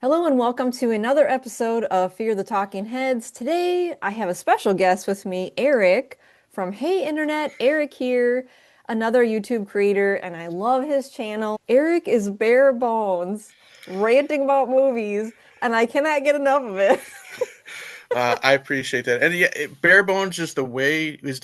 Hello and welcome to another episode of Fear the Talking Heads. Today I have a special guest with me, Eric from Hey Internet. Eric here, another YouTube creator, and I love his channel. Eric is bare bones ranting about movies, and I cannot get enough of it. I appreciate that, and yeah, bare bones is the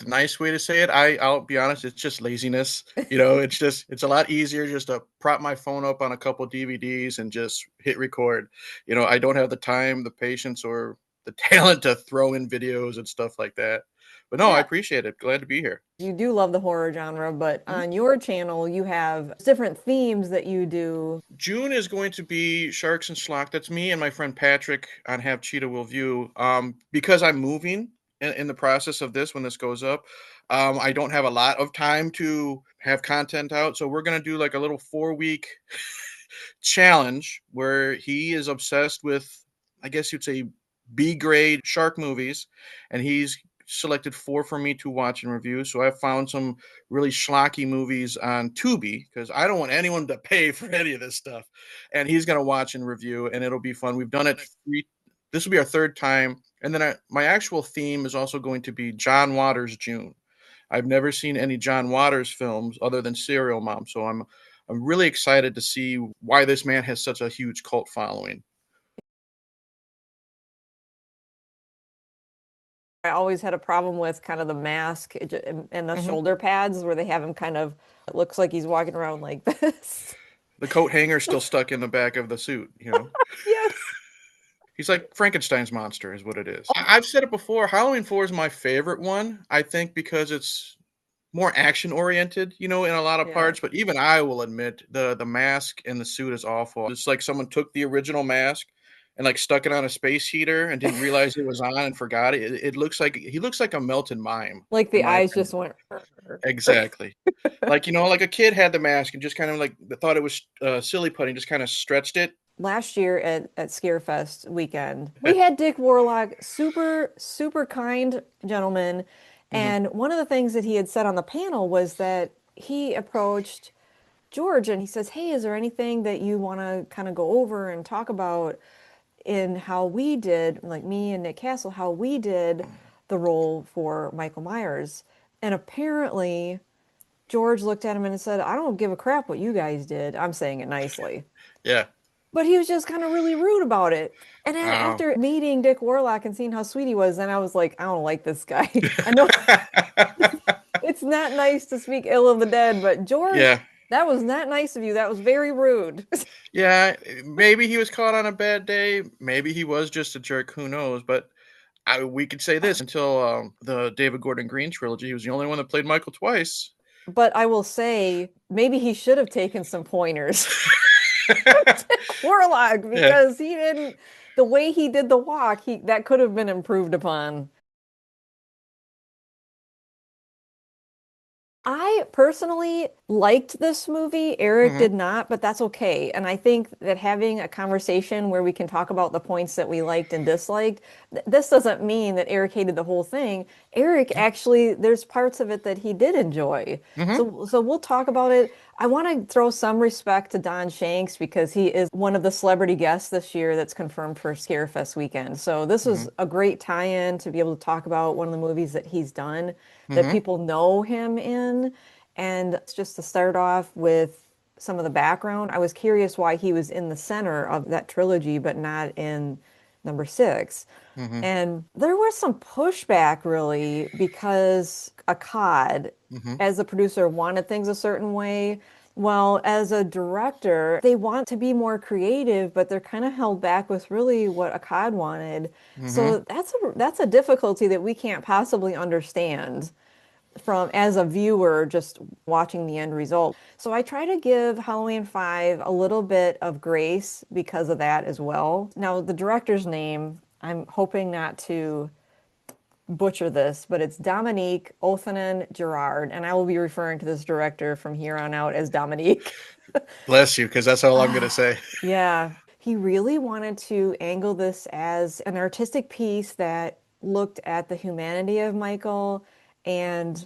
nice way to say it. I'll be honest, it's just laziness. It's a lot easier just to prop my phone up on a couple DVDs and just hit record. I don't have the time, the patience, or the talent to throw in videos and stuff like that. But no, I Yeah, appreciate it. Glad to be here. you do love the horror genre, but Mhm. on your channel you have different themes that you do. June is going to be Sharks and Schlock. That's me and my friend Patrick on Have Cheetah Will View. Because I'm moving in the process of this when this goes up, I don't have a lot of time to have content out. So we're gonna do like a little 4 week challenge where he is obsessed with, I guess you'd say, B grade shark movies, and he's selected four for me to watch and review. So I found some really schlocky movies on Tubi because I don't want anyone to pay for any of this stuff, and he's gonna watch and review, and it'll be fun. We've done it three. This will be our third time, and then my actual theme is also going to be John Waters' June. I've never seen any John Waters films other than Serial Mom, so I'm really excited to see why this man has such a huge cult following. I always had a problem with kind of the mask and the Hmm. shoulder pads where they have him kind of, it looks like he's walking around like this. The coat hanger's still stuck in the back of the suit. Yes. He's like Frankenstein's monster, is what it is. I've said it before. Halloween 4 is my favorite one. I think because it's more action oriented, in a lot of Yeah. parts. But even I will admit the mask and the suit is awful. It's like someone took the original mask and like stuck it on a space heater and didn't realize it was on and forgot it. It looks like he looks like a melted mime, Like in the my eyes opinion. just went. Exactly. Like a kid had the mask and just kind of like thought it was silly putty, just kind of stretched it. Last year at ScareFest Weekend, we had Dick Warlock, super, super kind gentleman. Hmm. And one of the things that he had said on the panel was that he approached George and he says, "Hey, is there anything that you want to kind of go over and talk about in how we did, like me and Nick Castle, how we did the role for Michael Myers?" And apparently, George looked at him and said, "I don't give a crap what you guys did." I'm saying it nicely. Yeah. But he was just kind of really rude about it. And then Oh. after meeting Dick Warlock and seeing how sweet he was, then I was like, I don't like this guy. I know it's not nice to speak ill of the dead, but George, Yeah. that was not nice of you. That was very rude. Yeah. Maybe he was caught on a bad day. Maybe he was just a jerk. Who knows? But we could say this until the David Gordon Green trilogy. He was the only one that played Michael twice. But I will say, maybe he should have taken some pointers. Dick Warlock, Yeah. because he didn't, the way he did the walk, he that could have been improved upon. I personally liked this movie. Eric Hmm. did not, but that's okay. And I think that having a conversation where we can talk about the points that we liked and disliked, this doesn't mean that Eric hated the whole thing. Eric actually, there's parts of it that he did enjoy. Hmm. So we'll talk about it. I want to throw some respect to Don Shanks because he is one of the celebrity guests this year that's confirmed for ScareFest Weekend. So this was Hmm. a great tie-in to be able to talk about one of the movies that he's done that Hmm. people know him in. And just to start off with some of the background, I was curious why he was in the center of that trilogy, but not in number six. Hmm. And there was some pushback really because Akkad, Hmm. as the producer, wanted things a certain way. Well, as a director, they want to be more creative, but they're kind of held back with really what Akkad wanted. Hmm. So that's a difficulty that we can't possibly understand from as a viewer just watching the end result. So I try to give Halloween 5 a little bit of grace because of that as well. Now, the director's name, I'm hoping not to butcher this, but it's Dominique Othenin Gerard, and I will be referring to this director from here on out as Dominique. Bless you, because that's all I'm gonna say. Yeah, he really wanted to angle this as an artistic piece that looked at the humanity of Michael and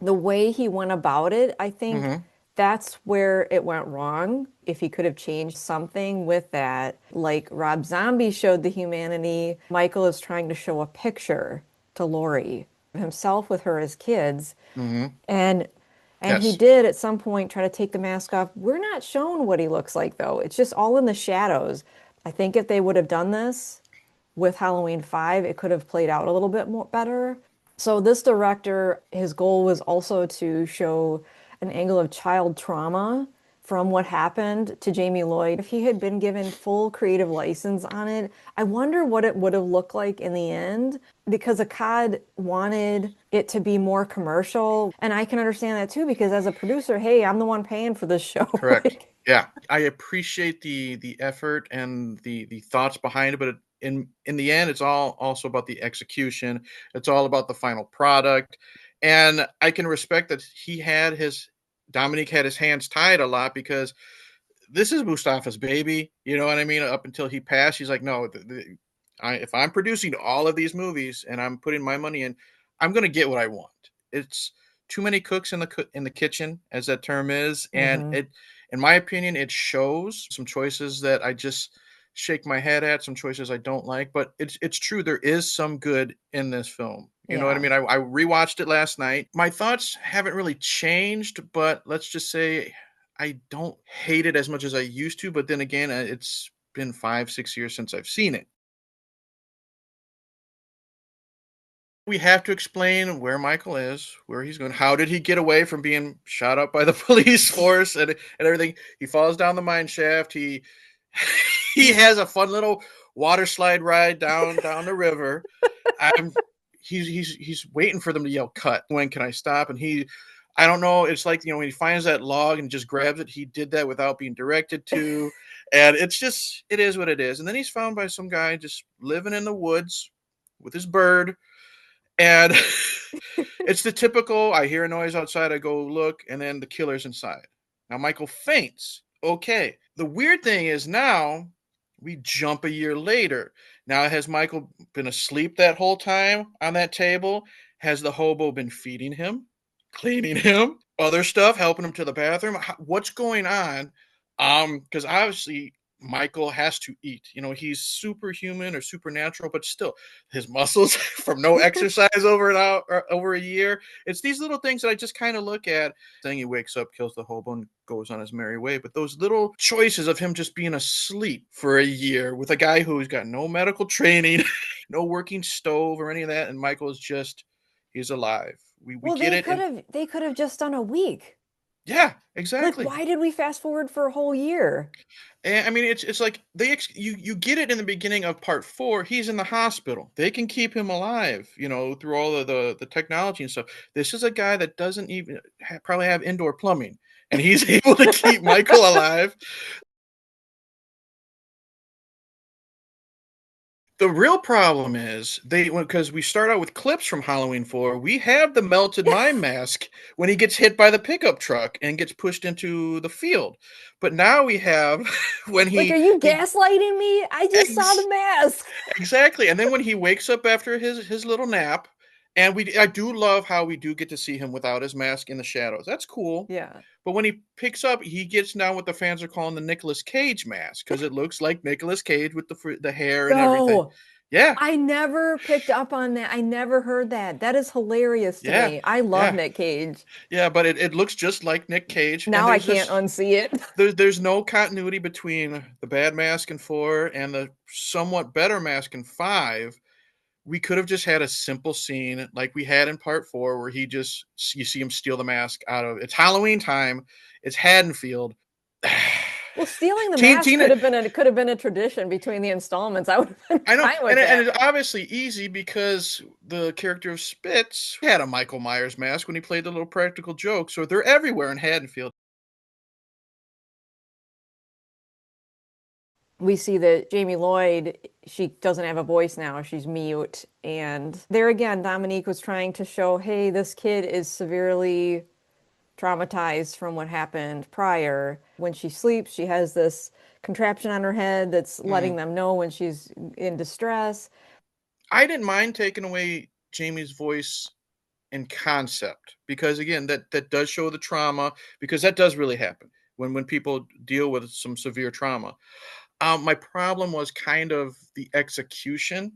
the way he went about it, I think Hmm. That's where it went wrong. If he could have changed something with that, like Rob Zombie showed the humanity, Michael is trying to show a picture to Laurie of himself with her as kids. Hmm. And he Yes, did at some point try to take the mask off. We're not shown what he looks like though. It's just all in the shadows. I think if they would have done this with Halloween 5, it could have played out a little bit more better. So this director, his goal was also to show an angle of child trauma from what happened to Jamie Lloyd. If he had been given full creative license on it, I wonder what it would have looked like in the end because Akkad wanted it to be more commercial. And I can understand that too because as a producer, hey, I'm the one paying for this show. correct. Like, Yeah, I appreciate the effort and the thoughts behind it, but in the end, it's all also about the execution. It's all about the final product, and I can respect that Dominique had his hands tied a lot because this is Mustafa's baby. You know what I mean? Up until he passed, he's like, no, if I'm producing all of these movies and I'm putting my money in, I'm gonna get what I want. It's too many cooks in the kitchen, as that term is, and mhm. in my opinion, it shows some choices that I just shake my head at, some choices I don't like. But it's true, there is some good in this film. You know what I Yeah. mean? I rewatched it last night. My thoughts haven't really changed, but let's just say I don't hate it as much as I used to, but then again, it's been 5, 6 years since I've seen it. We have to explain where Michael is, where he's going. How did he get away from being shot up by the police force and everything? He falls down the mine shaft. He he has a fun little water slide ride down the river. I'm he's waiting for them to yell cut. When can I stop? And I don't know. It's like, when he finds that log and just grabs it, he did that without being directed to. And it is what it is. And then he's found by some guy just living in the woods with his bird. And it's the typical, I hear a noise outside, I go look, and then the killer's inside. Now Michael faints. Okay. The weird thing is now we jump a year later. Now, has Michael been asleep that whole time on that table? Has the hobo been feeding him, cleaning him, other stuff, helping him to the bathroom? What's going on? Because obviously Michael has to eat. He's superhuman or supernatural, but still, his muscles from no exercise over a year. It's these little things that I just kind of look at. Saying he wakes up, kills the hobo, and goes on his merry way. But those little choices of him just being asleep for a year with a guy who's got no medical training, no working stove or any of that, and Michael is he's alive. We Well, get it, and they could have just done a week. yeah, Like, exactly. why did we fast forward for a whole year? And I mean, it's like you get it in the beginning of part 4. He's in the hospital. They can keep him alive, through all of the technology and stuff. This is a guy that doesn't even probably have indoor plumbing, and he's able to keep Michael alive. The real problem is because we start out with clips from Halloween 4. We have the melted mime mask when he gets hit by the pickup truck and gets pushed into the field. But now we have when Like, are he you he gaslighting me? I just saw the ex- mask. exactly. And then when he wakes up after his little nap, and I do love how we do get to see him without his mask in the shadows. That's cool. Yeah. But when he picks up, he gets now what the fans are calling the Nicolas Cage mask because it looks like Nicolas Cage with the hair and everything. No, Yeah, I never picked up on that. I never heard that. That is hilarious to yeah, me. I love yeah, Nick Cage. yeah. But it looks just like Nick Cage, and Now I can't unsee it. there's no continuity between the bad mask in 4 and the somewhat better mask in 5. We could have just had a simple scene like we had in part 4 where you see him steal the mask out of it's Halloween time. It's Haddonfield. Well, stealing the Teen, mask Tina, could have been a tradition between the installments. I would have been I know, fine and with and that. it's obviously easy because the character of Spitz had a Michael Myers mask when he played the little practical joke, so they're everywhere in Haddonfield. We see that Jamie Lloyd, she doesn't have a voice now. She's mute. And there again, Dominique was trying to show, hey, this kid is severely traumatized from what happened prior. When she sleeps, she has this contraption on her head that's letting Mm. them know when she's in distress. I didn't mind taking away Jamie's voice in concept, because again, that does show the trauma, because that does really happen when people deal with some severe trauma. My problem was kind of the execution,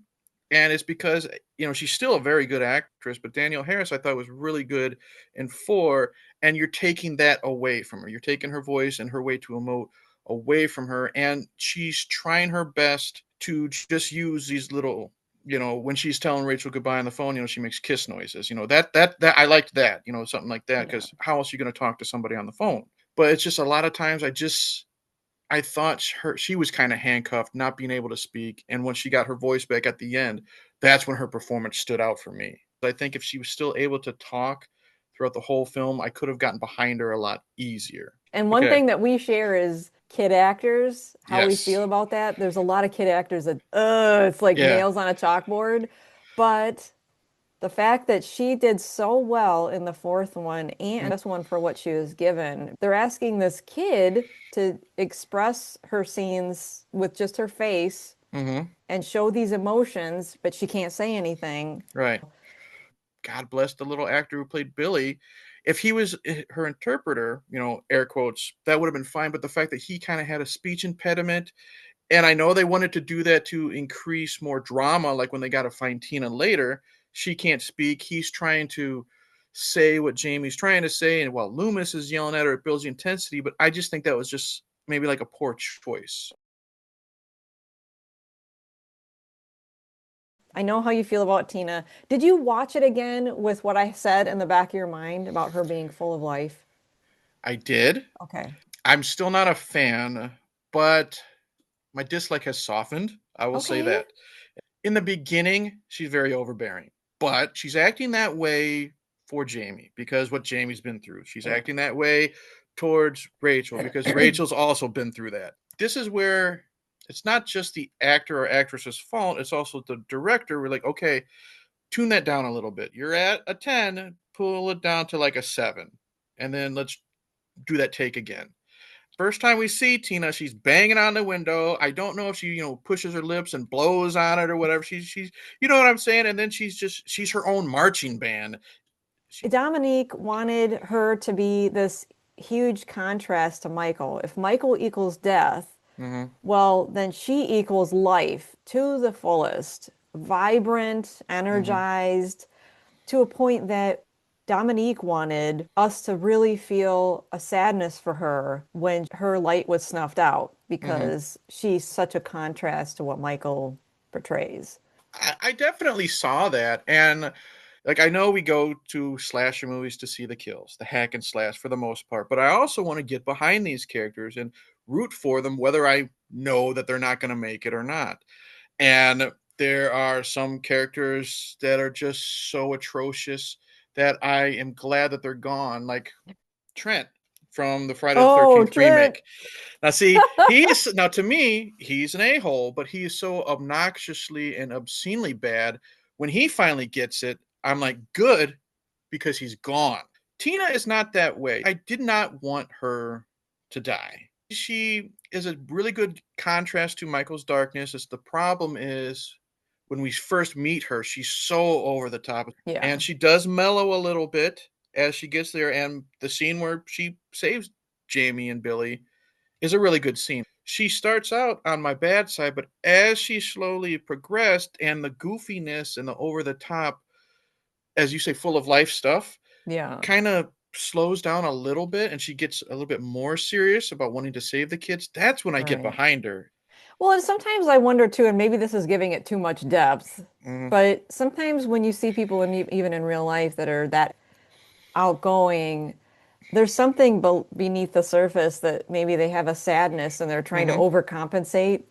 and it's because, she's still a very good actress, but Danielle Harris I thought was really good in 4, and you're taking that away from her. You're taking her voice and her way to emote away from her, and she's trying her best to just use these little, when she's telling Rachel goodbye on the phone, she makes kiss noises. That I liked that, something like that, Yeah. because how else are you going to talk to somebody on the phone? But it's just a lot of times I thought she was kind of handcuffed, not being able to speak. And when she got her voice back at the end, that's when her performance stood out for me. I think if she was still able to talk throughout the whole film, I could have gotten behind her a lot easier. And one Okay. thing that we share is kid actors, how we Yes. feel about that. There's a lot of kid actors that, it's like Yeah. nails on a chalkboard. But the fact that she did so well in the fourth one and this one for what she was given, they're asking this kid to express her scenes with just her face Mm-hmm. and show these emotions, but she can't say anything. Right. God bless the little actor who played Billy. If he was her interpreter, air quotes, that would have been fine. But the fact that he kind of had a speech impediment, and I know they wanted to do that to increase more drama, like when they got to find Tina later, she can't speak. He's trying to say what Jamie's trying to say, and while Loomis is yelling at her, it builds the intensity. But I just think that was just maybe like a poor choice. I know how you feel about Tina. Did you watch it again with what I said in the back of your mind about her being full of life? I did. Okay. I'm still not a fan, but my dislike has softened. I will say Okay. that. In the beginning, she's very overbearing, but she's acting that way for Jamie because what Jamie's been through. She's Yeah. acting that way towards Rachel because Rachel's also been through that. This is where it's not just the actor or actress's fault, it's also the director. We're like, okay, tune that down a little bit. You're at a 10, pull it down to like a 7, and then let's do that take again. First time we see Tina, she's banging on the window. I don't know if she, pushes her lips and blows on it or whatever. She's, you know what I'm saying? And then she's her own marching band. She, Dominique wanted her to be this huge contrast to Michael. If Michael equals death, mm-hmm, well, then she equals life to the fullest, vibrant, mm-hmm, energized, to a point that Dominique wanted us to really feel a sadness for her when her light was snuffed out mm-hmm. because she's such a contrast to what Michael portrays. I definitely saw that, and like I know we go to slasher movies to see the kills, the hack and slash for the most part, but I also want to get behind these characters and root for them, whether I know that they're not going to make it or not. And there are some characters that are just so atrocious that I am glad that they're gone, like Trent from the Friday the Oh, 13th Trent. remake. Now, see, now to me, he's an a hole, but he is so obnoxiously and obscenely bad. When he finally gets it, I'm like, good, because he's gone. Tina is not that way. I did not want her to die. She is a really good contrast to Michael's darkness. It's the problem is when we first meet her, she's so over the top, Yeah. and she does mellow a little bit as she gets there. And the scene where she saves Jamie and Billy is a really good scene. She starts out on my bad side, but as she slowly progressed and the goofiness and the over the top, as you say, full of life stuff, Yeah. kind of slows down a little bit and she gets a little bit more serious about wanting to save the kids. That's when I get Right. behind her. Well, and sometimes I wonder too, and maybe this is giving it too much depth, Mm-hmm. but sometimes when you see people even in real life that are that outgoing, there's something beneath the surface that maybe they have a sadness and they're trying to Mm-hmm. overcompensate.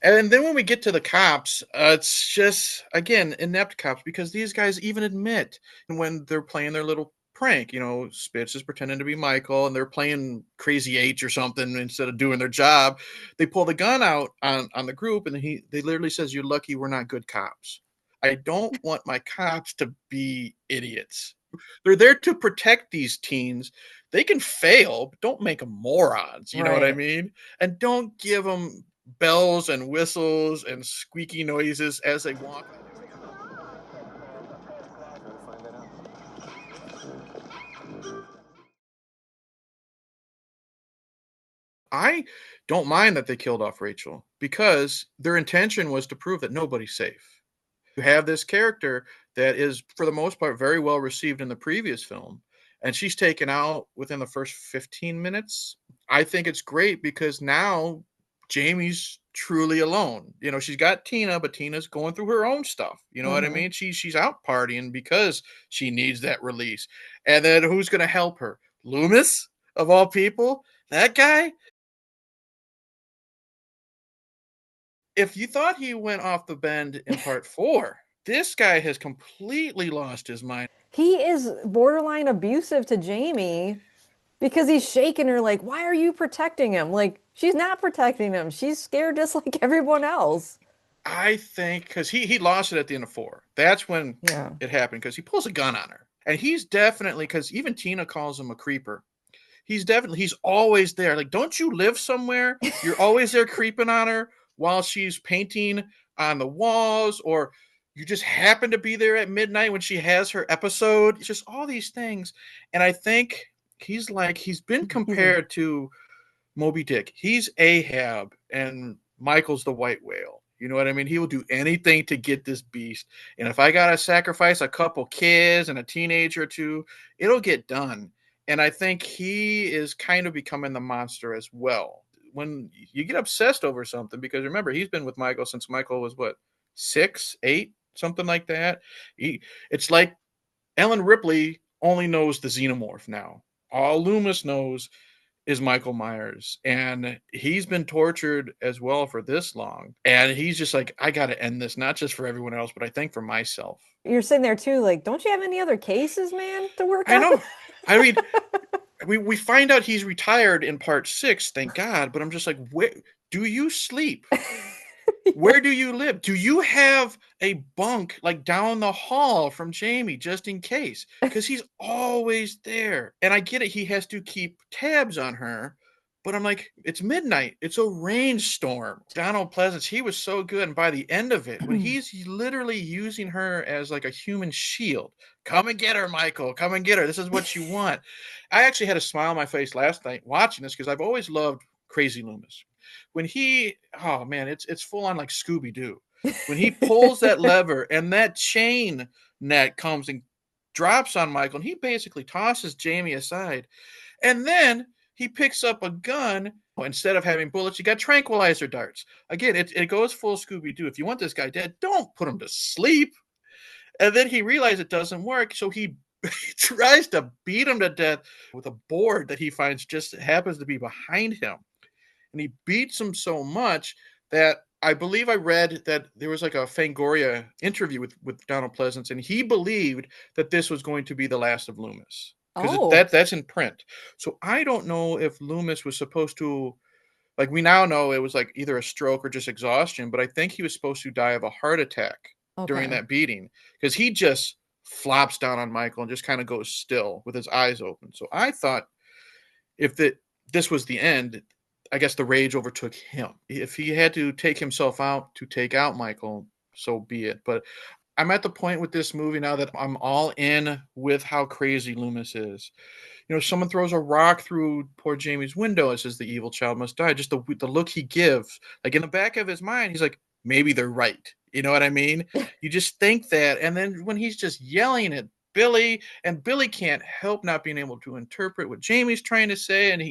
And then when we get to the cops, it's just again inept cops because these guys even admit when they're playing their little prank. Spitz is pretending to be Michael, and they're playing Crazy H or something instead of doing their job. They pull the gun out on the group, and they literally says, "You're lucky we're not good cops." I don't want my cops to be idiots. They're there to protect these teens. They can fail, but don't make them morons. You know what I Right. mean? And don't give them bells and whistles and squeaky noises as they walk. I don't mind that they killed off Rachel because their intention was to prove that nobody's safe. You have this character that is, for the most part, very well received in the previous film, and she's taken out within the first 15 minutes. I think it's great because now Jamie's truly alone. You know, she's got Tina, but Tina's going through her own stuff. You know what I Hmm. mean? She's out partying because she needs that release. And then who's going to help her? Loomis, of all people, that guy. If you thought he went off the bend in part four, this guy has completely lost his mind. He is borderline abusive to Jamie because he's shaking her like, why are you protecting him? Like, she's not protecting him. She's scared just like everyone else. I think because he lost it at the end of four. That's when Yeah. it happened because he pulls a gun on her. And he's definitely, because even Tina calls him a creeper. He's always there. Like, don't you live somewhere? You're always there creeping on her while she's painting on the walls, or you just happen to be there at midnight when she has her episode. It's just all these things. And I think he's been He's like, compared to Moby Dick. He's Ahab and Michael's the white whale. You know what I mean? He will do anything to get this beast. And if I got to sacrifice a couple kids and a teenager or two, it'll get done. And I think he is kind of becoming the monster as well. When you get obsessed over something, because remember, he's been with Michael since Michael was what, 6, 8, something like that. It's like Ellen Ripley only knows the xenomorph now. All Loomis knows is Michael Myers. And he's been tortured as well for this long. And he's just like, I got to end this, not just for everyone else, but I think for myself. you're sitting there too, like, don't you have any other cases, man, to work I on? know. I mean, we find out he's retired in part six, thank God. But I'm just like, where do you sleep? Yeah. Where do you live? Do you have a bunk like down the hall from Jamie just in case? Because he's always there. And I get it, he has to keep tabs on her. But I'm like, it's midnight. It's a rainstorm. Donald Pleasance, he was so good. And by the end of it, when he's literally using her as like a human shield, come and get her, Michael. Come and get her. This is what you want. I actually had a smile on my face last night watching this because I've always loved Crazy Loomis. When oh man, it's full on like Scooby Doo. When he pulls that lever and that chain net comes and drops on Michael, and he basically tosses Jamie aside, and then he picks up a gun. Instead of having bullets, you got tranquilizer darts. Again, it goes full Scooby Doo. If you want this guy dead, don't put him to sleep. And then he realizes it doesn't work, so he tries to beat him to death with a board that he finds just happens to be behind him, and he beats him so much that I believe I read that there was like a Fangoria interview with Donald Pleasance, and he believed that this was going to be the last of Loomis because Oh, that's in print. So I don't know if Loomis was supposed to, like, we now know it was like either a stroke or just exhaustion, but I think he was supposed to die of a heart attack during okay. that beating because he just flops down on Michael and just kind of goes still with his eyes open. So I thought if this was the end, I guess the rage overtook him. If he had to take himself out to take out Michael, so be it. But I'm at the point with this movie now that I'm all in with how crazy Loomis is. You know, someone throws a rock through poor Jamie's window and says the evil child must die. Just the look he gives, like in the back of his mind, he's like, maybe they're right. You know what I mean? You just think that, and then when he's just yelling at Billy, and Billy can't help not being able to interpret what Jamie's trying to say, and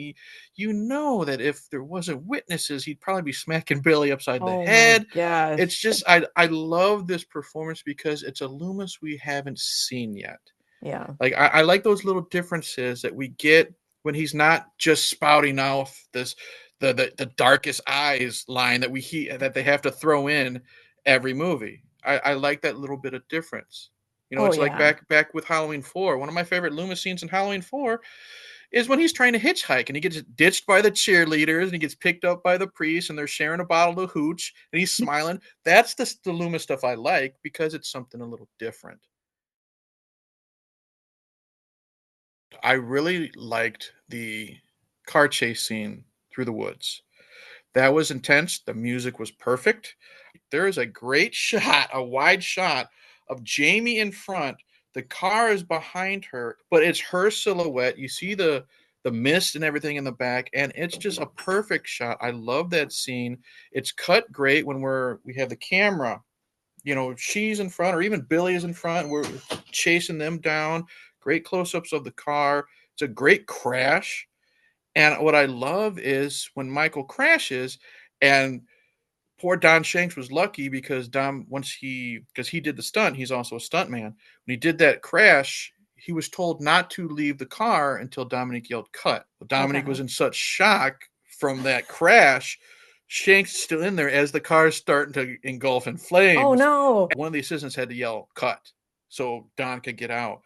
you know that if there wasn't witnesses, he'd probably be smacking Billy upside the Oh my head. It's gosh. just I love this performance because it's a Loomis we haven't seen yet. Yeah. Like I like those little differences that we get when he's not just spouting off this the darkest eyes line that they have to throw in every movie. I like that little bit of difference. You know, Oh it's like yeah. back with Halloween 4. One of my favorite Loomis scenes in Halloween 4 is when he's trying to hitchhike and he gets ditched by the cheerleaders and he gets picked up by the priest and they're sharing a bottle of hooch and he's smiling. That's the Loomis stuff I like because it's something a little different. I really liked the car chase scene through the woods. That was intense. The music was perfect. There is a great shot, a wide shot of Jamie in front. The car is behind her, but it's her silhouette. You see the mist and everything in the back, and it's just a perfect shot. I love that scene. It's cut great when we have the camera. She's in front, or even Billy is in front. We're chasing them down. Great close-ups of the car. It's a great crash. And what I love is when Michael crashes, and poor Don Shanks was lucky because because he did the stunt, he's also a stuntman. When he did that crash, he was told not to leave the car until Dominic yelled cut. But Dominic Okay. was in such shock from that crash. Shanks is still in there as the car is starting to engulf in Oh flames. no. One of the assistants had to yell cut so Don could get out.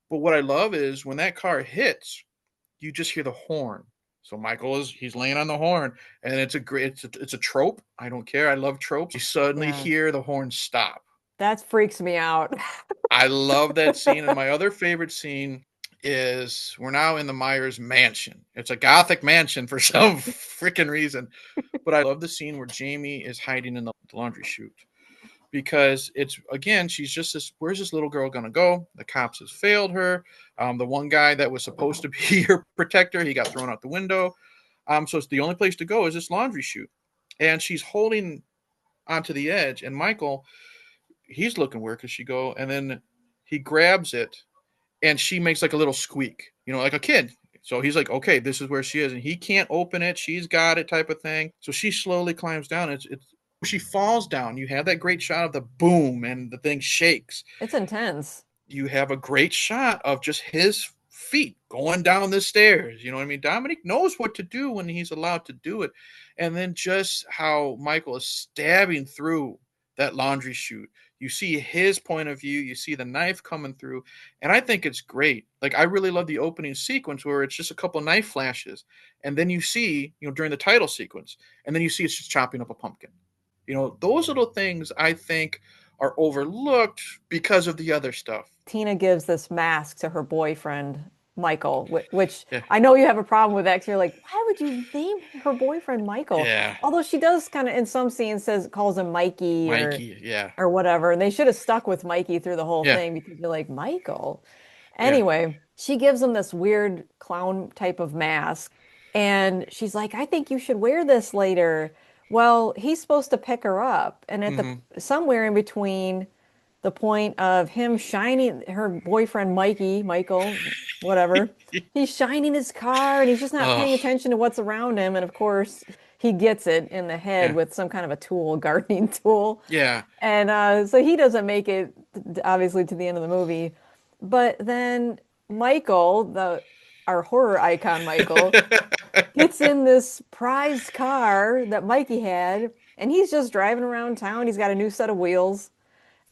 But what I love is when that car hits, you just hear the horn. So he's laying on the horn, and it's a trope. I don't care. I love tropes. You suddenly Yeah. hear the horn stop. That freaks me out. I love that scene. And my other favorite scene is we're now in the Myers mansion. It's a gothic mansion for some freaking reason. But I love the scene where Jamie is hiding in the laundry chute because it's again she's just this, where's this little girl gonna go? The cops has failed her. The one guy that was supposed to be her protector, he got thrown out the window. So it's the only place to go is this laundry chute, and she's holding onto the edge, and Michael, he's looking, where could she go? And then he grabs it, and she makes like a little squeak, like a kid. So he's like, okay, this is where she is, and he can't open it. She's got it, type of thing. So she slowly climbs down. It's she falls down. You have that great shot of the boom, and the thing shakes. It's intense. You have a great shot of just his feet going down the stairs. You know what I mean? Dominic knows what to do when he's allowed to do it. And then just how Michael is stabbing through that laundry chute. You see his point of view, you see the knife coming through, and I think it's great. Like, I really love the opening sequence where it's just a couple knife flashes, and then you see, during the title sequence, and then you see it's just chopping up a pumpkin. Those little things I think are overlooked because of the other stuff. Tina gives this mask to her boyfriend, Michael, which Yeah. I know you have a problem with that 'cause you're like, why would you name her boyfriend Michael? Yeah. Although she does kind of in some scenes calls him Mikey Mikey. Yeah. or whatever. And they should have stuck with Mikey through the whole Yeah. thing because you're like, Michael. Yeah. Anyway, she gives him this weird clown type of mask. And she's like, I think you should wear this later. Well, he's supposed to pick her up. And at the Mm-hmm. somewhere in between the point of him shining her boyfriend Michael, whatever, he's shining his car and he's just not Oh. paying attention to what's around him. And of course, he gets it in the head Yeah. with some kind of a tool, gardening tool. Yeah. And so he doesn't make it obviously to the end of the movie. But then Michael, the our horror icon Michael, gets in this prized car that Mikey had, and he's just driving around town. He's got a new set of wheels,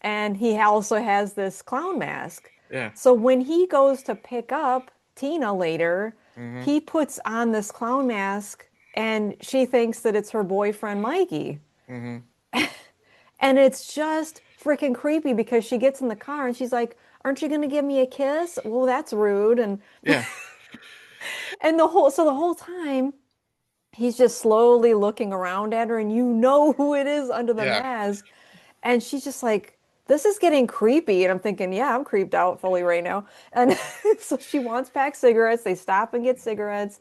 and he also has this clown mask. Yeah. So when he goes to pick up Tina later, Mm-hmm. he puts on this clown mask, and she thinks that it's her boyfriend Mikey. Mm-hmm. And it's just freaking creepy because she gets in the car and she's like, "Aren't you going to give me a kiss?" Well, that's rude. And Yeah. the whole time he's just slowly looking around at her and you know who it is under the Yeah. mask. And she's just like, "This is getting creepy." And I'm thinking, "Yeah, I'm creeped out fully right now." And so she wants packed cigarettes. They stop and get cigarettes.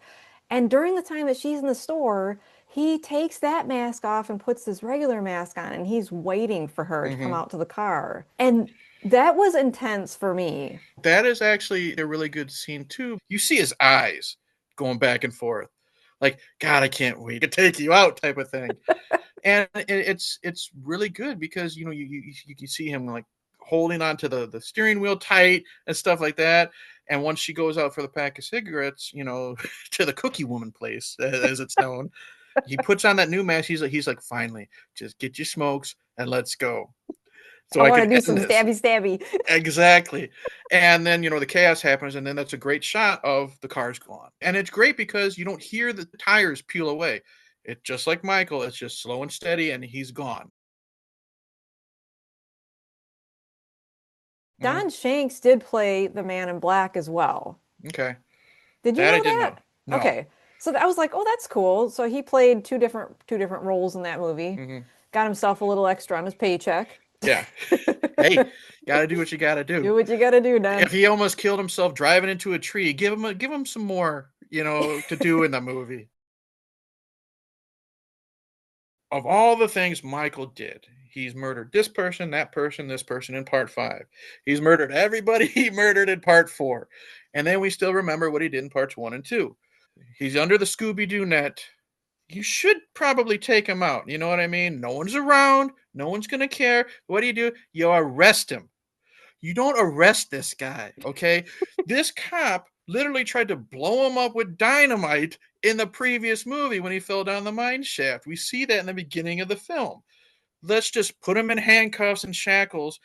And during the time that she's in the store, he takes that mask off and puts his regular mask on, and he's waiting for her to come Mm-hmm. out to the car. And that was intense for me. That is actually a really good scene too. You see his eyes going back and forth, like, God, I can't wait to take you out, type of thing. And it's really good because you see him like holding on to the steering wheel tight and stuff like that. And once she goes out for the pack of cigarettes, to the cookie woman place, as it's known, he puts on that new mask. He's like, finally, just get your smokes and let's go, so I I want can to do end some this. stabby stabby. Exactly. And then, the chaos happens, and then that's a great shot of the cars go on. And it's great because you don't hear the tires peel away. It's just like Michael, it's just slow and steady, and he's gone. Mhm. Don Shanks did play the Man in Black as well. Okay. Did you That I know didn't that? know. No. Okay. So I was like, oh, that's cool. So he played two different roles in that movie. Hmm. Got himself a little extra on his paycheck. Yeah. Hey, got to do what you got to Do do. what you gotta do, If Don. he almost killed himself driving into a tree, give him some more, to do in the movie. Of all the things Michael did, he's murdered this person, that person, this person in part 5. He's murdered everybody he murdered in part 4. And then we still remember what he did in parts 1 and 2. He's under the Scooby-Doo net. You should probably take him out. You know what I mean? No one's around. No one's going to care. What do? You arrest him. You don't arrest this guy, okay? This cop literally tried to blow him up with dynamite in the previous movie when he fell down the mine shaft. We see that in the beginning of the film. Let's just put him in handcuffs and shackles.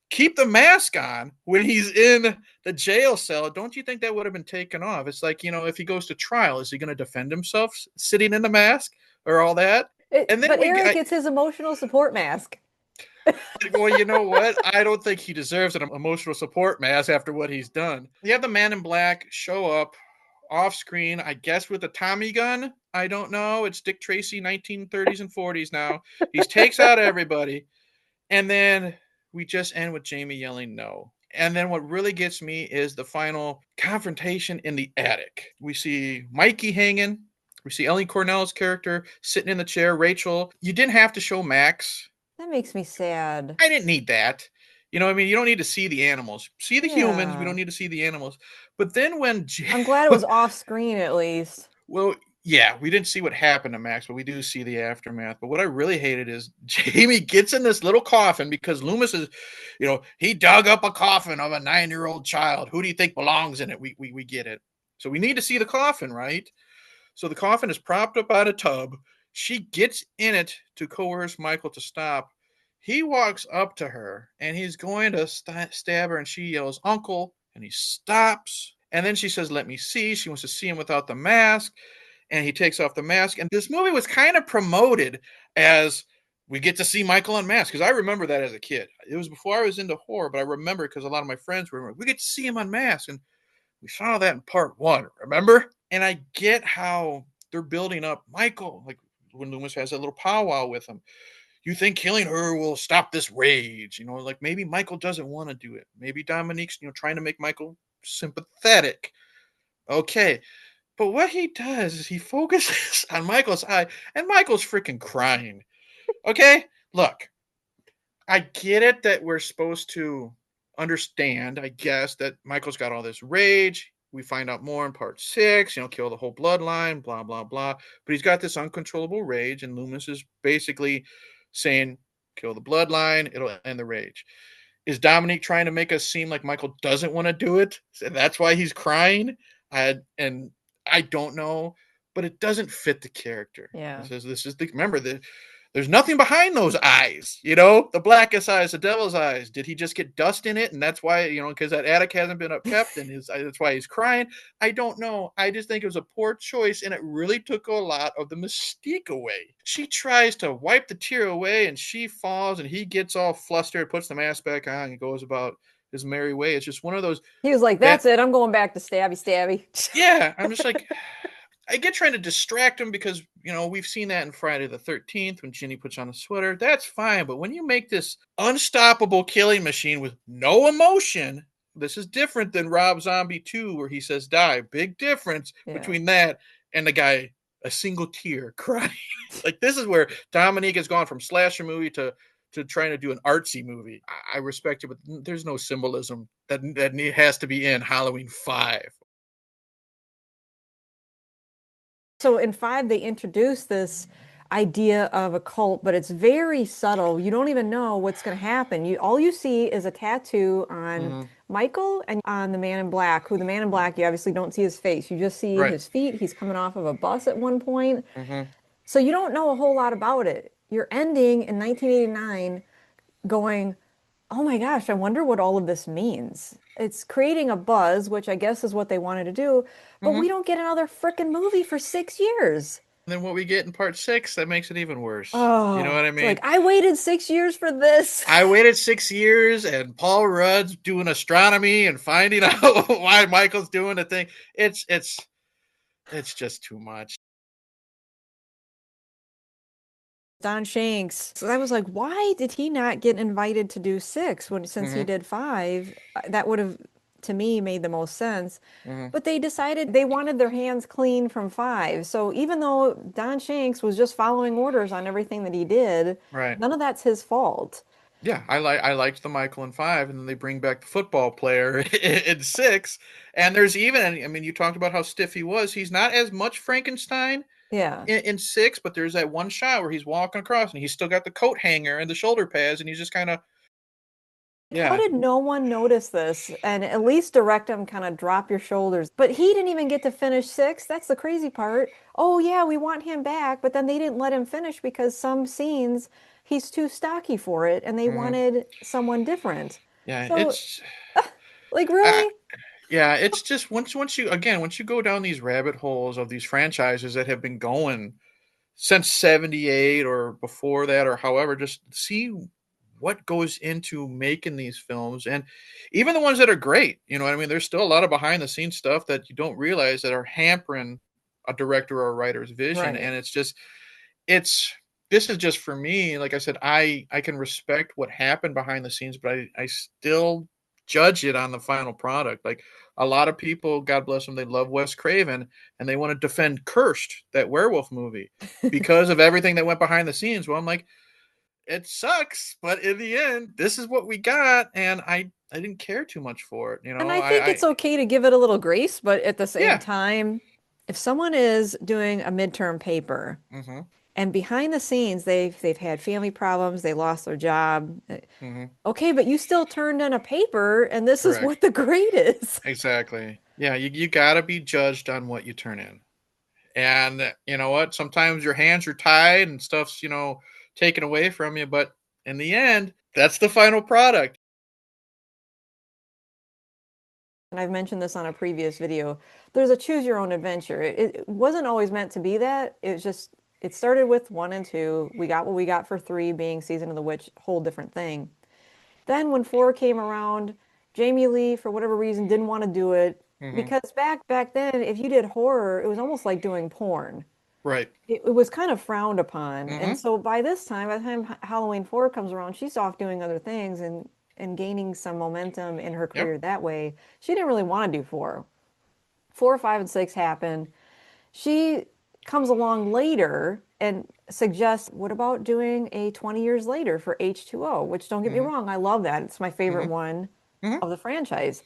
Keep the mask on when he's in the jail cell. Don't you think that would have been taken off? It's like, if he goes to trial, is he going to defend himself sitting in the mask or all that? And then But Eric, it's his emotional support mask. well, you know what? I don't think he deserves an emotional support mask after what he's done. You have the Man in Black show up off screen, I guess with a Tommy gun. I don't know. It's Dick Tracy, 1930s and 40s now. He takes out everybody. And then we just end with Jamie yelling no. And then what really gets me is the final confrontation in the attic. We see Mikey hanging. We see Ellie Cornell's character sitting in the chair. Rachel, you didn't have to show Max. That makes me sad. I didn't need that. You know what I mean? You don't need to see the animals. See the humans. We Yeah. don't need to see the animals. But then I'm glad it was off screen at least. well, yeah, we didn't see what happened to Max, but we do see the aftermath. But what I really hated is Jamie gets in this little coffin because Loomis is, he dug up a coffin of a 9-year-old child. Who do you think belongs in it? We get it. So we need to see the coffin, right? So the coffin is propped up on a tub. She gets in it to coerce Michael to stop. He walks up to her and he's going to stab her, and she yells, "Uncle," and he stops. And then she says, "Let me see." She wants to see him without the mask, and he takes off the mask. And this movie was kind of promoted as we get to see Michael unmasked, because I remember that as a kid. It was before I was into horror, but I remember because a lot of my friends were, we get to see him unmasked, and we saw that in part 1, remember? And I get how they're building up Michael, like when Loomis has that little powwow with him. You think killing her will stop this rage? Like maybe Michael doesn't want to do it. Maybe Dominique's, trying to make Michael sympathetic. Okay. But what he does is he focuses on Michael's eye, and Michael's freaking crying. Okay? Look, I get it that we're supposed to understand, I guess, that Michael's got all this rage. We find out more in part 6, kill the whole bloodline, blah, blah, blah. But he's got this uncontrollable rage, and Loomis is basically saying, kill the bloodline, it'll end the rage. Is Dominique trying to make us seem like Michael doesn't want to do it? And that's why he's crying? And I don't know, but it doesn't fit the character. Yeah. Remember, there's nothing behind those eyes, the blackest eyes, the devil's eyes. Did he just get dust in it? And that's why, because that attic hasn't been upkept, and that's why he's crying. I don't know. I just think it was a poor choice, and it really took a lot of the mystique away. She tries to wipe the tear away, and she falls, and he gets all flustered, puts the mask back on, and goes about his merry way. It's just one of those. He was like, "That's it. I'm going back to stabby stabby." Yeah, I'm just like, I get trying to distract him because, we've seen that in Friday the 13th when Ginny puts on a sweater. That's fine. But when you make this unstoppable killing machine with no emotion, this is different than Rob Zombie 2, where he says die. Big difference between that and the guy, a single tear crying. Like, this is where Dominique has gone from slasher movie to trying to do an artsy movie. I respect it, but there's no symbolism that has to be in Halloween 5. So in 5, they introduce this idea of a cult, but it's very subtle. You don't even know what's going to happen. All you see is a tattoo on Michael and on the Man in Black, who the Man in Black, you obviously don't see his face. You just see his feet. He's coming off of a bus at one point. So you don't know a whole lot about it. You're ending in 1989 going, oh my gosh, I wonder what all of this means. It's creating a buzz, which I guess is what they wanted to do, but we don't get another frickin' movie for 6 years. And then what we get in part 6, that makes it even worse. Oh, you know what I mean? Like, I waited 6 years for this. I waited 6 years, and Paul Rudd's doing astronomy and finding out why Michael's doing the thing. It's It's just too much. Don Shanks. So I was like, why did he not get invited to do six when since he Hmm. did five? That would have, to me, made the most sense. Hmm. But they decided they wanted their hands clean from five. So even though Don Shanks was just following orders on everything that he did, Right. none of that's his fault. Yeah, I liked the Michael in five, and then they bring back the football player in six. And there's even, I mean, you talked about how stiff he was. He's not as much Frankenstein Yeah. in six, but there's that one shot where he's walking across and he's still got the coat hanger and the shoulder pads, and he's just kind of, How yeah. did no one notice this and at least direct him kind of drop your shoulders? But he didn't even get to finish six. That's the crazy part. Oh, yeah, we want him back, but then they didn't let him finish because some scenes he's too stocky for it and they Hmm. wanted someone different. Yeah, So, it's, like, I, really? yeah, it's just once you go down these rabbit holes of these franchises that have been going since 78 or before that or however, just see what goes into making these films, and even the ones that are great, you know what I mean, there's still a lot of behind the scenes stuff that you don't realize that are hampering a director or a writer's vision. Right. And it's just, it's this is just for me, like I said, I can respect what happened behind the scenes, but I still judge it on the final product. Like, a lot of people, God bless them, they love Wes Craven, and they want to defend Cursed, that werewolf movie, because of everything that went behind the scenes. Well, I'm like, it sucks, but in the end, this is what we got, and I didn't care too much for it. And I think I it's okay to give it a little grace, but at the same Yeah. time, if someone is doing a midterm paper, Hmm. and behind the scenes, they've had family problems, they lost their job. Hmm. Okay, but you still turned in a paper, and this is Correct. what the grade is. Exactly. Yeah, you gotta be judged on what you turn in. And you know what? Sometimes your hands are tied and stuff's, taken away from you, but in the end, that's the final product. And I've mentioned this on a previous video. There's a choose your own adventure. It wasn't always meant to be that. It was just, it started with one and two. We got what we got for three being Season of the Witch, whole different thing. Then when four came around, Jamie Lee, for whatever reason, didn't want to do it Hmm. because back then, if you did horror, it was almost like doing porn. Right. It was kind of frowned upon. And Hmm. so by this time, by the time Halloween 4 comes around, she's off doing other things and gaining some momentum in her Yep. career that way. She didn't really want to do 4. 4, 5, and 6 happen. She comes along later and suggests, what about doing a 20 years later for H2O? Which, don't get me Hmm. wrong, I love that. It's my favorite Hmm. one Hmm. of the franchise.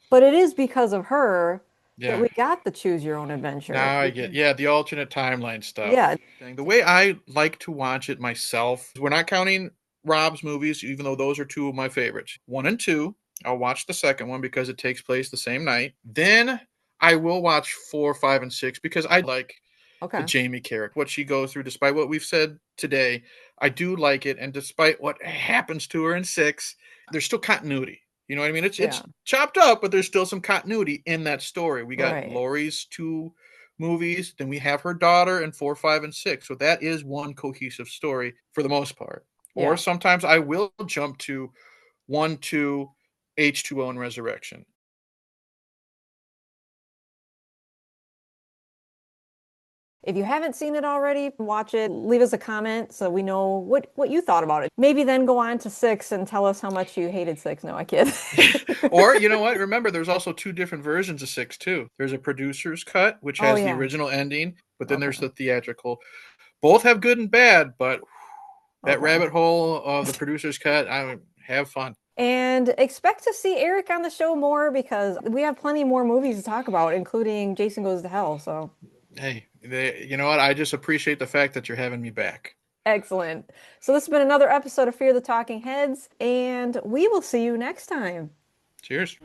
But it is because of her that Yeah. we got the choose your own adventure. Now I get, Because, yeah, the alternate timeline yeah, stuff. The way I like to watch it myself, we're not counting Rob's movies, even though those are two of my favorites. One and two, I'll watch the second one because it takes place the same night. Then I will watch four, five, and six because I like the okay. Jamie character, what she goes through, despite what we've said today. I do like it, and despite what happens to her in six, there's still continuity. You know what I mean? Yeah, It's chopped up, but there's still some continuity in that story. We got right. Laurie's two movies, then we have her daughter in four, five, and six. So that is one cohesive story for the most part. Or Yeah. sometimes I will jump to one, two, H2O and Resurrection. If you haven't seen it already, watch it. Leave us a comment so we know what you thought about it. Maybe then go on to 6 and tell us how much you hated 6. No, I kid. Or you know what? Remember, there's also two different versions of six too. There's a producer's cut, which Oh has the yeah. original ending, but then there's Okay. the theatrical. Both have good and bad, but that Okay. rabbit hole of the producer's cut, I would have fun. And expect to see Eric on the show more because we have plenty more movies to talk about, including Jason Goes to Hell. So Hey, you know what? I just appreciate the fact that you're having me back. excellent. So this has been another episode of Fear the Talking Heads, and we will see you next time. Cheers.